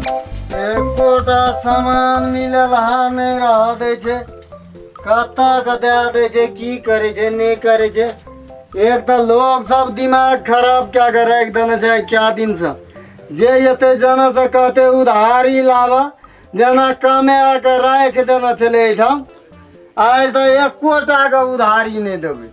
एकोटा सामान मिलल हा नहीं रह दे छे कत्ता के दे दे छे की करे छे नहीं करे छे। एक तो लोग सब दिमाग खराब क्या करे एकदम जाए क्या दिन से जे यते जना से कहते उधारी लावा जना कमे आकर राख देना चले ठाम आज तो एकोटा के उधारी नहीं देबे।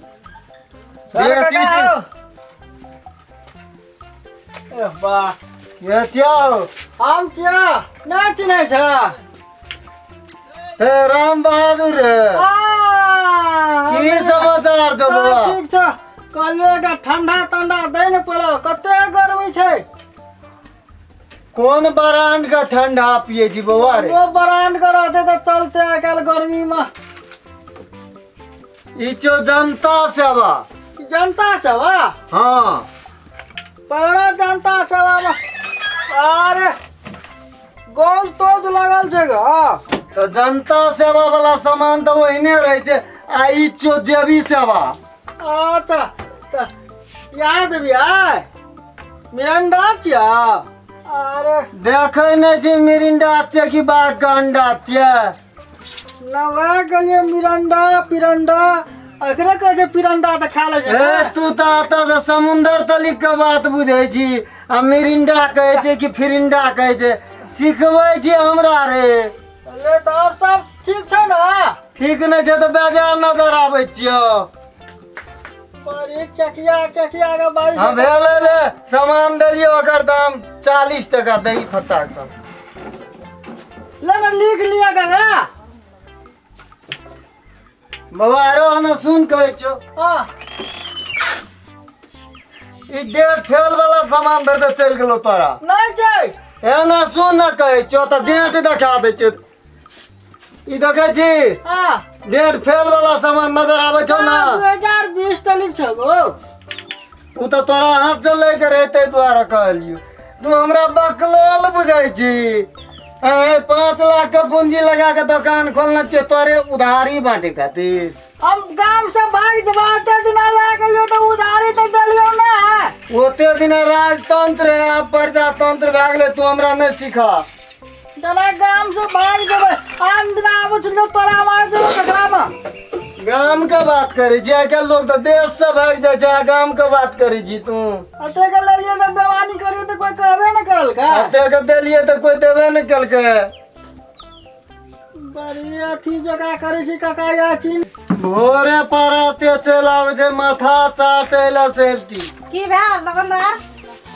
ये चाओ हम छिया नाच नहीं छ हे राम बहादुर की समाचार छौ बाबा? ठीक छ कलिएगा ठंडा ठंडा दै न पड़ो कते गर्मी छै। कौन ब्रांड का ठंडा पिए जी बाबा रे? वो ब्रांड का रहते तो चलते आजकल गर्मी में। ई जो जनता सेवा जनता सेवा हाँ पड़ा जनता सेवा में अरे गोल तोज लगल छै ग। तो जनता सेवा वाला सामान तो वहीने रहे छे आ ई जो जेबी सेवा। अच्छा तो याद भी आय मिरंडा छिया अरे देखे नहीं छी मिरिंडा छै कि बाघ का अंडा छै। नवा गलिए मिरंडा पिरंडा अकरे कहे छै पिरंडा तो खा ले छै। ए तू तो आता से समुंदर तलिक के बात बुझे छी आ मिरिंडा कहे छै कि फिरिंडा कहे छै सिखबै छी हमरा रे। अरे तो और सब ठीक छै ना? ठीक नहीं छै तो बेजार नजर आबै छियो। पर एक चकिया चकिया के बाई हाँ भेले ले सामान देलियो ओकर दाम 40 टका दही फटाक सब ले लिख लिया गया बाबा रो हम सुन कहे छो हां ई डेट फेल वाला सामान भर दे चल गेलो तोरा नहीं छै एना सुन न कहे छो तो डेट दिखा दे छो ई देखे छी हां डेट फेल वाला सामान नजर आवे छो ना 2020 तारीख छ गो। उ तो तोरा हाथ से लेके रहते द्वारा कहलियो तू हमरा बकलोल बुझाई छी। 5 लाख का पूंजी लगा के दुकान खोलना चाहिए तोरे उधारी बांटे खातिर। हम गांव से भाग जबाते दिन ला गेलियो तो उधारी तो देलियो ना। ओते दिन राजतंत्र है अब प्रजातंत्र भाग ले तू हमरा नहीं सिखा। जना गांव से भाग जबे आन दिन आबो छलो तोरा आवाज देबो ककरा में। गांव का बात करे जे के लोग तो देश से भाग जाए छै गांव का बात करे जी तू। अते के लड़िए तो बेवानी करियो तो कोई कहबे न करल का। अते के देलिए तो कोई देबे न कल के। बड़ी अथी जगह करे छी काका या चीन भोरे पराते चल आवे छै माथा चाटेला सेफ्टी। की भेल दुकानदार?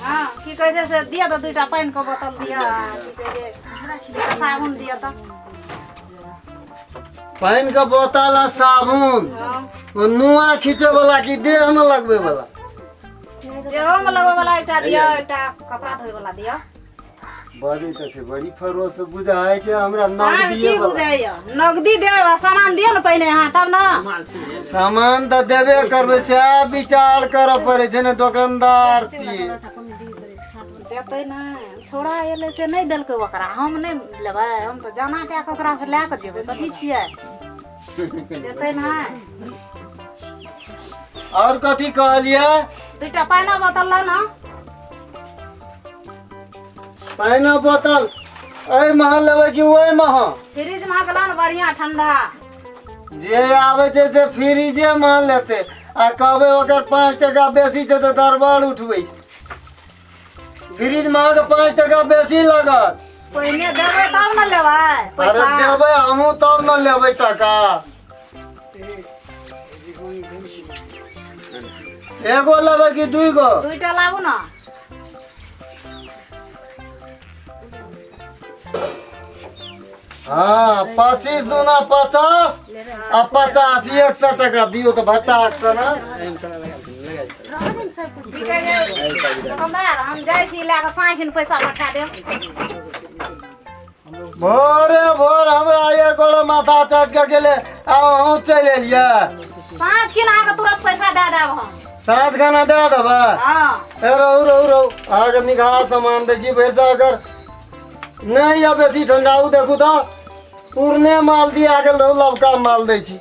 हाँ की कहे छै से दिया तो दुटा पानी के बोतल दिया की कहे छै साबुन दिया तो पानी का बोतल आ साबुन वो नुआ खींचे वाला की देह में लगबे वाला जेहो में लगो वाला एकटा दिया एकटा कपड़ा धोए वाला दिया। बड़ी तो से बड़ी फरोस बुझाए छै हमरा हाँ नगदी की वाला बुझाइयो नगदी दे सामान दियो न पहले यहाँ तब ना सामान तो देबे करबे से विचार कर पड़े छै ने दुकानदार छी। देते ना छोड़ा एले से नहीं देलकै ओकरा हम नहीं लेबै हम तो जाना के ओकरा से ले के जेबै कथी छियै देते ना। और कथी कहलिए? दुटा पानी बोतल ला ना पानी बोतल ए महा लेबै कि ओए महा? फ्रिज में के ला न बढ़िया ठंडा जे आवे छै से फ्रिजे मान लेते आ कहबे ओकर 5 टका बेसी छै तो दरबार उठबै छै। फ्रिज में 5 टका बेसी लागत। पहिने देबै तब न लेबै अरे पैसा। देबै हमहू तब न लेबै टका। एगो लेबै कि 2 गो? दुइटा लाबू न हाँ 25 दूना 50 आ 50 100 टका दियो तो भट्टा से ना। की कहे दुकानदार हम जाइ छी ले के साँझ में पैसा पठा देब। भोरे भोर हमरा ये गोला माथा चट के गेले आ हम चल एलिए साँझ की ना के तुरंत पैसा दे देब हम। साँझ खाना दे देबा? हाँ ए रहू आगे निकाल सामान दे जी भेज अगर नहीं अब बेसी ठंडा देखू तो पुरने माल दिया गेल रहू लबका माल दै छी।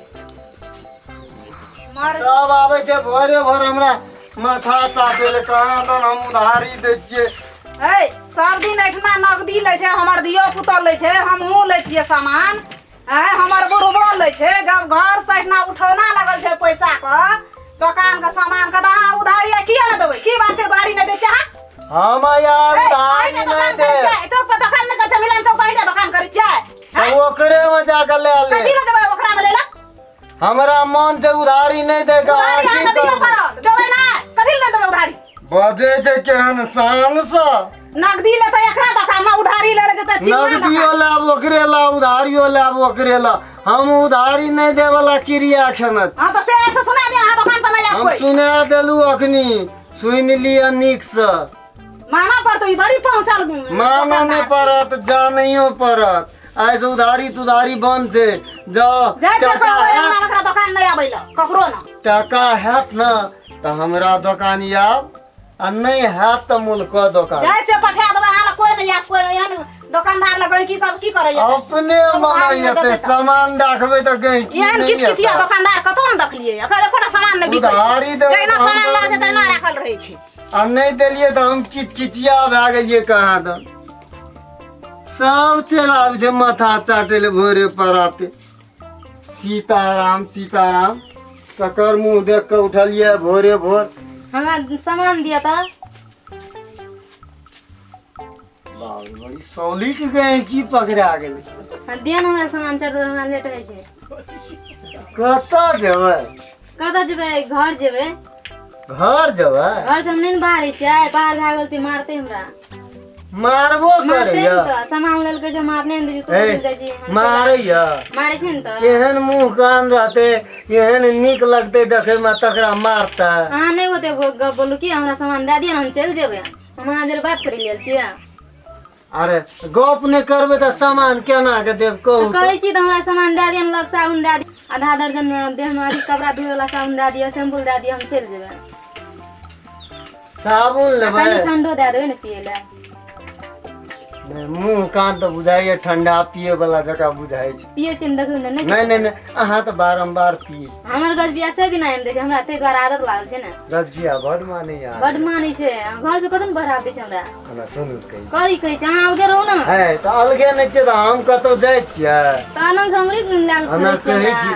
सब आवे छे भोरे भोर हमरा माथा चाटे ले कहां दन हम उधारी दे छिए। ए सब दिन एठना नगदी लै छै, हमर धियो पुतो लै छै, हमहूँ लै छियै सामान। हमर बुढ़बो लै छै। जब घर से एठना उठौना लगल छै पैसा के, दुकान के सामान के, तो अहाँ उधारी किया न देबै? की बात छै उधारी नहीं दै छै? हम यार उधारी नहीं दे। चौक पर दुकान नहीं करे, मिलन चौक पर दुकान करे छै, तो ओकरे में जाकर ले ले। कथी ले देबै ओकरा में ले ला? हमरा मन से उधारी नहीं देगा। उधारी अहाँ के दियो पड़त, देबै ना? कथी ले देबै उधारी? बजे छै केहन शान से। नगदी ले तो एकरा दुकान में, उधारी ले ले तो नगदियो लाब ओकरे ला, उधारियो लाब ओकरे ला। हम उधारी नहीं दे वाला क्रिया खेनत। हां तो से ऐसे सुना दिया, हां दुकान पर नहीं आब हम कोई। सुना देलू अखनी, सुन लिया निक से। माना पड़तो, ई बड़ी पहुंचल। माना नहीं पड़त, जानियो पड़त। ऐसे उधारी तुधारी बंद छै। जाओ जाय पे टका कहबै है, हमरा दुकान नहीं आबै ला ककरो ना। टका हैत ना तो हमरा दुकान आब, आ नहीं हैत तो मुल्क दुकान। जाय से पठा देबै, हां कोई नहीं आब, कोई एहन दुकानदार लगे की सब की करे? अपने मनाइते सामान रखबे तो कहीं की एहन नहीं किछ आता। दुकानदार कतौ न देखलिए, एकर एकोटा सामान नहीं बिकै। उधारी देबै जैना तो हम सामान लागे बड़ तैना राखल रहै छै। आ नहीं दिलिए तो हम किचकिचिया भए गेलिए कहाँ दन। सब चलि आबै छै माथा चाटे ले भोरे पराते। सीताराम सीताराम ककर मुंह देख के उठलिए भोरे भोर। हमरा सामान दिया था। बाप रे, बड़ी सॉलिड गए की पकड़ा गेले। दिया ना हमरा सामान, चढ़ हमरा लेट होइ छै। कतऽ जेबै? कतऽ जेबै? घर जेबै। घर जेबै? घर से हम नहीं बाहर छियै, बाहर भाग गेल त मारते हमरा। मारबो मारते करैया? न त सामान लेल के जे मार नहीं दी तो ए, दे दी। मारैया? मारे छै न त। केहन मुंह कान रहते, केहन नीक लगते देखे में, तकरा मारता। अहाँ नहीं होते गप बोलू कि हमरा सामान दे दिया, हम चल जेबै। हम अहाँ देर बात करी लेल छियै। अरे गप नहीं करबे तो सामान केना के देव कहू तो कहै छी त हमरा सामान दे दिया, लग साबुन दे दी, आधा दर्जन देह में अथी कपड़ा धोए वाला साबुन दे दिया, शैम्पू दे दिया, हम चल जेबै। साबुन लेबै? कनी ठंडो दे देबै न पिए ले। नहीं, मुंह कान तो बुझाइए ठंडा पिए वाला जगह बुझाइ छै। पिए छिन देखू न नहीं। नहीं नहीं नहीं, अहाँ तो बारंबार पिए। हमर गज बिया से दिन आइन दे छै, हमरा ते द्वारा आदत लागल छै न। रसबिया बड़ माने यार। बड मानै छै, घर से कतन बढ़ा दे छै हमरा। हमरा सुनू कही करी कहै छै अहाँ आगे रहू न। है तो अलगे नहीं छै, तो हम कतौ जाइ छियै? त अनंग हमरी लागल अना छै कहै छी,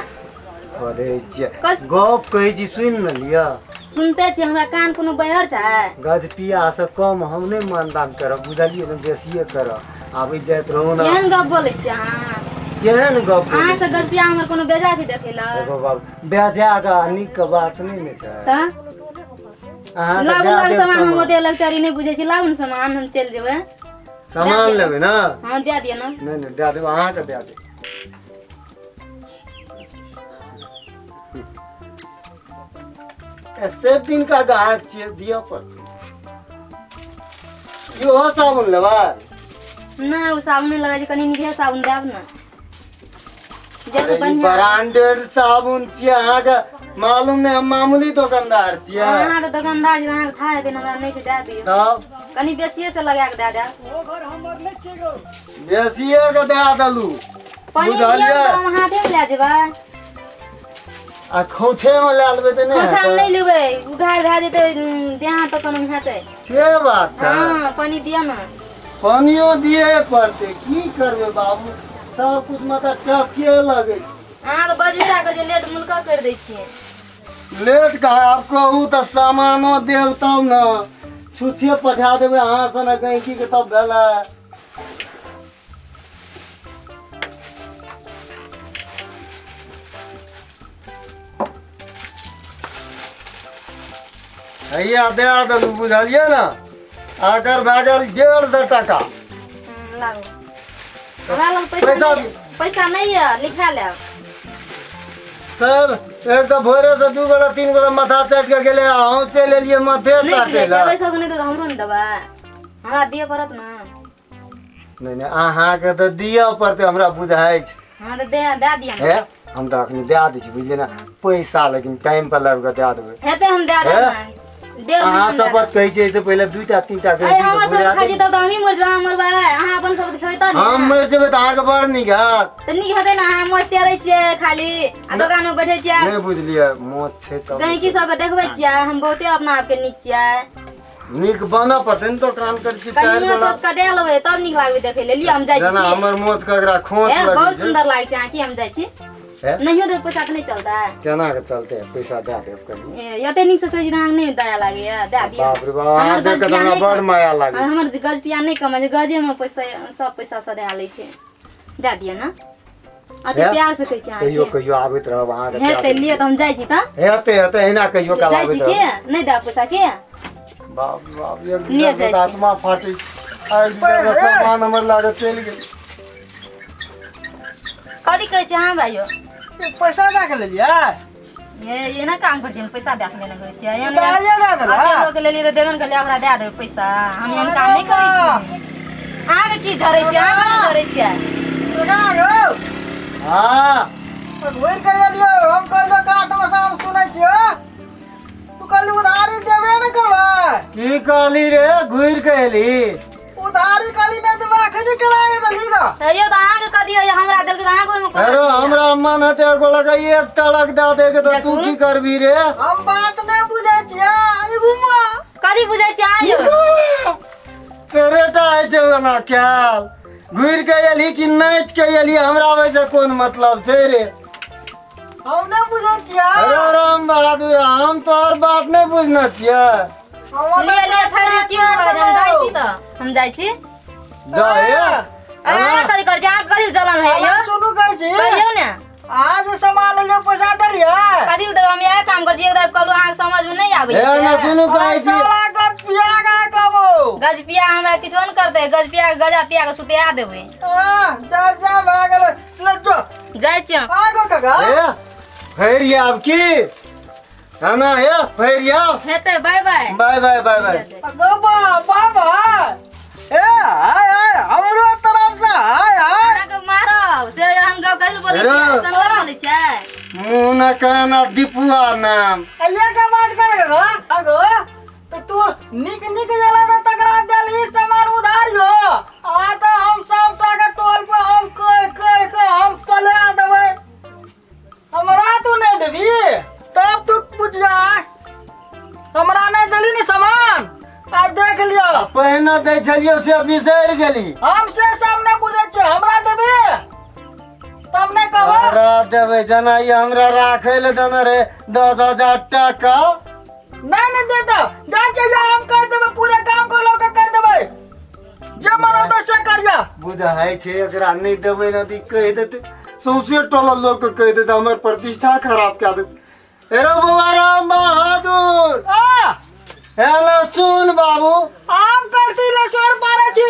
हमरा। अरे छियै कस- गप कहै छी, सुन न लिया। सुनते छी हमरा कान कोनो बहर छै। गज पिया से कम हम नहीं मानदान करब, बुझलिए न, बेसिए करब। आबै जाइत रहू न। केहन गप बोलै छी अहाँ? केहन गप? अहाँ से गज बिया हमर कोनो बेजा छै देखे ला? देखो बाबू, बेजा का नीक के बात नहीं ने छै। त अहाँ के लाबू दे लाबू देब सामान, हम सामान। ओते लगचारी नहीं बुझै छी। लाबू न सामान, हम चल जेबै। सामान लेबै ना? हां दे दिया न। नहीं नहीं, दे देब, अहाँ के दे देब। ऐसे दिन का गाहक छियै, दियो पड़तै। इहो साबुन लेबै? ना उ साबुन नहीं लगा छै, कनी नीके साबुन देब न। जे अरे ई बढ़िया ब्रांडेड साबुन छियै, अहाँ के मालूम नहीं, हम मामूली दुकानदार छियै। अहाँ त दुकानदार छी, अहाँ के था हेतै न, हमरा नहीं छै, दे दियौ। तब कनी बेसिए से लगा के दे दे। बेसिए के दे देलू, पानी बुझलियै? दियौ त हम हाथे में ले जेबै। आ खोछे में ले लेबै तऽ नहीं खोछा में हेतै? नहीं लेबै, उधार भए जेतै, देहां तक कोनो हेतै। से बात छै। हाँ पानी दिया न। पानियो दिए पड़तै, की करबै बाबू, सब कुछ मतलब टके लगे छै। अहाँ तो बजबे कर जे लेट मुल्का कर दै छियै। लेट का आब कहू तऽ सामानो देब तब न, छुच्छे पठा देबै अहाँ से न गैंकी के तब भेलै। हैया दे देलू, बुझलियै न? आकर भए गेल 150 टका। लागू हमरा लग पैसा पैसा भी- पैसा नहीं है, लिखा ले। सर एक तो भोरे से 2 गोड़ा 3 गोड़ा माथा चाट के गेले, अहूँ चलि एलियै माथे नहीं चाटे ला। देबै सब नहीं तो हमरो नहीं देबै, हमरा दिए पड़त ना। नहीं नहीं, अहाँके तऽ दिअ पड़तै, हमरा बुझाइ छै। हाँ तो दे दिया हे हम तऽ अखनी दए दै छी, बुझलियै ने? पैसा लेकिन टाइम पर लाबि कऽ दए देबै। हेतै हम दे देब ना। डेढ़ अहाँ महीना शपथ कहै छियै, एहिसँ पहिले 2टा 3टा अरे कहै हमर छी सब खा जेतौ तऽ हमही मर जाब, अहाँ मरबै, अहाँ अपन सब खेबै हम ने। मरि जेबै तऽ अहाँके बड़ नीक हैत। तऽ नीक हेतै ना, अहाँ मोट टेरै छियै खाली, आ दोकान में बैठे छियै, नहीं बुझलियै, मौत छै तब। गहिकी सबके देखबै छियै, हम बहुते अपना आपके नीक छियै। निक बना पड़ते न दुकान कर की टायर कहीं बड़ा तो कटे लेबै तब नीक लागबे देखे ले लिए हम जाइ जना छी हमर मोच कगरा खोच ए लगी बहुत छै सुंदर लागै छै आंखी हम जाइ छी है? नहियो दे पैसा तऽ नहीं चलता है केना के चलते है पैसा दे देब कनी एते नीक से कहै छी नहीं दया लागैया दे दियौ बाप रे बाप अहाँ देख के हमरा बड़ माया लागे हमर गजपिया नहीं कमाइ छै गजे में पैसा सब पैसा सधा लै छै दे दियौ ना अति है? प्यार से कहै छी कहियो अहाँ कहियो आबैत रहब अहाँ के हे ते लिए त हम जाइ छी त हेते हेते एना कहियो काल जाइ छी आबैत के रहब नहीं दे पैसा के बाप रे बाप एक लिए दिन जाइ से छी। आत्मा फाटी आइ दिन से सामान हमर लागे चल गेल कथी कहै छै हमरा यो पैसा दे के लेलिए ये ना काम कर छी पैसा दे के लेने कहै छै एहन दालिया दे देला अते लोग लेली त देबन कहलिए ओकरा दे देबै पैसा हम एहन काम नहीं करै छी अहाँ के की धरै छी अहाँ की धरै छी का गो हां घुर के लेलियो हम कहलो का तमाशा हम सुनै छियो तू कहली उधारी देबे न करबै की कहली रे घुर के एली उधारी कहली नहीं देबा खली कराए देली ना तैयो त अहाँ के कथी है हमरा देल के अहाँ को अरे हमरा मन हते एगो लगा एक टलक दे दे के तो तू की करबी रे हम बात नहीं बुझै छियै आई घुमा कथी बुझै छी अहाँ यो तेरे टा है छै ना ख्याल घुर के एली कि नाच के एली हमरा वैसे कोन मतलब छै रे हम नहीं बुझै छियै अरे राम बहादुर हम तोहर बात नहीं बुझना छियै ले ले छोड़ क्यों कर हम जाइ छी त हम जाइ छी जा हे अहाँ कथी कर छी अहाँ कथी जलन है यो सुनु कहै छी कहियो ने आज सामान ले पैसा देलिए कथी त हम यह काम कर छी एक कहलू अहाँ समझ में नहीं आबै हे ना छै सुनु कहै छी लागत पिया का कबो गजपिया हमरा किछो न करते गजपिया गजा पिया के सुतिया देबै जा जा भाग गेल ले जो जाइ छी हम। आगो काका हे फेर आब की है ना हे फेर आब हेतै bye bye bye bye bye bye बाबा बाबा ए हाय हाय हमरो तरफ से हाय हाय अहाँ के मारब से हम गप कहिल बोलै हेरो। छी संग बोलै छै मुंह न कहना दीपुआ नाम अलिया के बात कर रे आगो तो तू निक निक जला न तकरा देली सामान उधार यो आ तो हम सब के टोल पे हम कह हम पले आ देबै हमरा तू नहीं देबी तब तू पूछ जा हमरा नहीं देली नि सामान आ देख लियो पहिने दै छलियो से बिसरि गेली हम से सामने बुझे छ हमरा देबी तब नहीं कहबो हमरा देबै जेना ई हमरा राखै ले देने रे 10,000 टका नहीं देता जाके जा हम कह देबै पूरे गांव को लोग कह देबै जे मरो तो से करिया बुझाइ छै एकरा नहीं देबै न दी कह देते सौसे टोला लोग के कह देते हमर प्रतिष्ठा खराब कऽ देते हेरो बाबा राम बहादुर आ हेलो सुन बाबू आम करती ले चोर मारे छी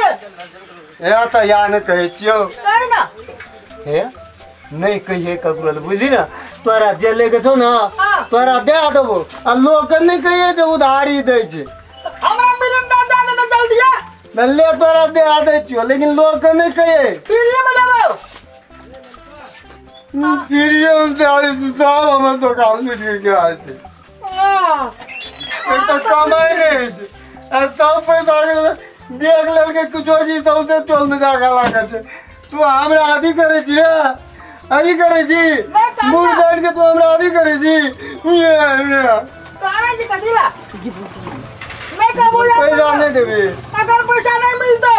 हे त या ने कहै छियौ कहि ना हे नहीं कहिए ककरो बुझली ना तोरा जे लेके छौ ना हाँ। तोरा दे देबो आ लोग के नहीं कहिए जे उधारी दै छै हमरा मिलन ना दे दे जल्दी आ न ले तोरा दे दै छियौ लेकिन लोग के नहीं कहिए फिर ये लेबो फिर ये हम दे दे सब हमर दुकान में के आए छै आ एक तो कमाई नहीं छै आ सब पैसा देख लेल के कुछो जी सौसे टोल में जाके लागे छै तू हमरा आदि करे छी रे आदि करे छी काम मुड़ ना। जान के तू हमरा आदि करे छी ये तारा जी कदिला मैं कहबो पैसा नहीं देबे अगर पैसा नहीं मिलतो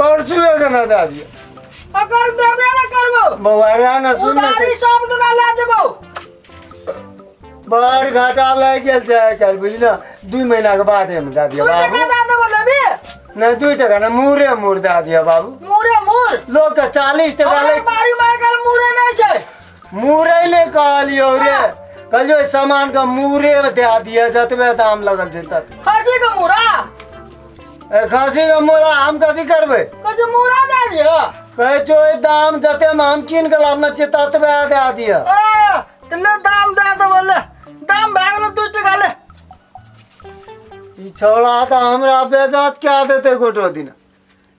परसू एक ना दे दिया अगर देबे ना करबो बवारा ना सुन ना उधारी सब दिना ला देबो बाहर घाटा लग गेल छै आइ काल्हि बुझली ना 2 महीना के बाद हम दे दिया तू बाबू टका दे देबो लेबी नहीं 2 टका ना मुरे मुर दे दिया बाबू मुरे मुर लोग के 40 टका अरे ले बारी में कल मुरे नहीं छै मुरे ने कहलियो रे कहलियो सामान का मुरे दे दिया जतबे दाम लगल छै तत खाजी का मुरा ए खसी का मोला हम कथी करबै कज मुरा दे दियो कहै छो ई दाम जते में हम कीन के लाबना छै ततबे दे दिया आ ले दाम दे देबो ले दाम भाग लो 2 टका ले ई छोड़ा तो हमरा बेजात क्या देते गोटो दिन